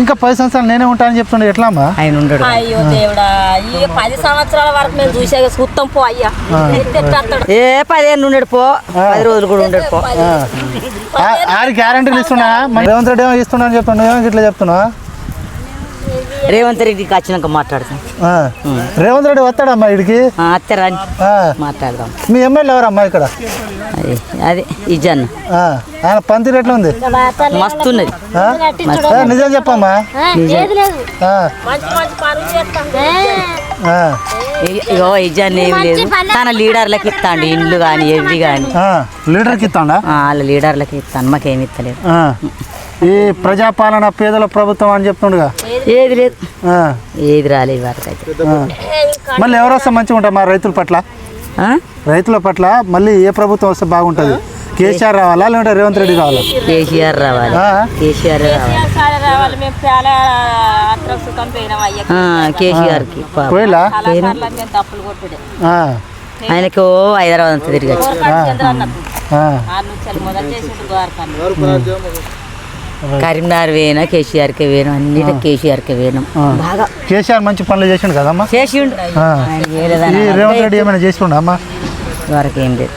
ఇంకా 10 సంవత్సరాలు నేనే ఉంటానని చెప్తుండే ఎట్లా అమ్మా? ఆయన ఉండడు. అయ్యో దేవుడా, ఈ 10 సంవత్సరాల వరకు మేము చూసే చూస్తాం పో అయ్యా. ఏ 10 ఏళ్ళు ఉండడు పో, 10 రోజులు కూడా ఉండడు పో. ఆడి గ్యారంటీలు ఇస్తున్నా, రేవంత్ రెడ్డి ఏమో ఇస్తున్నా అని చెప్తున్నా, ఏమో ఇట్లా చెప్తున్నా? రేవంత్ రెడ్డికి వచ్చినాక మాట్లాడతాం. రేవంత్ రెడ్డి వస్తాడమ్మా ఇడికి, అత్తరా మాట్లాడదాం. మీ ఎమ్మెల్యే ఎవరమ్మా ఇక్కడ? అదే ఇజన్ ఆయన పనితీరు ఎట్లా ఉంది? మస్తున్నది. నిజం చెప్పమ్మా. ఇగో ఇజన్ ఏమి లేదు, తన లీడర్లకి ఇస్తాండి ఇండ్లు కానీ ఎవి కానీ. లీడర్కి ఇస్తాడా? వాళ్ళ లీడర్లకి ఇస్తాను, మాకేమి ఇస్తలేదు. ఈ ప్రజాపాలన పేదల ప్రభుత్వం అని చెప్తుండగా ఏది లేదు, ఏది రాలేదు వరకు అయితే. మళ్ళీ ఎవరు వస్తే మంచిగా ఉంటారు మా రైతుల పట్ల? రైతుల పట్ల మళ్ళీ ఏ ప్రభుత్వం వస్తే బాగుంటుంది? కేసీఆర్ రావాలా లేదంటే రేవంత్ రెడ్డి రావాలా? కేసీఆర్ రావాలి. కేసీఆర్ రావాలి. మేము చాలా సుఖం పోయినాం అయ్యా. కేసీఆర్కి పోయిలా తప్పులు కొట్టుడే. ఆయనకు హైదరాబాద్ అంతా తిరిగి కరీంనగర్ వేయనా, కేసీఆర్కే వేయను, అన్నిటి కేసీఆర్కే వేయను. బాగా కేసీఆర్ మంచి పనులు చేసిండు కదమ్మా? చేసిండు. రేవంత్ రెడ్డి ఏమైనా చేసిండు అమ్మా? వరకు ఏం లేదు.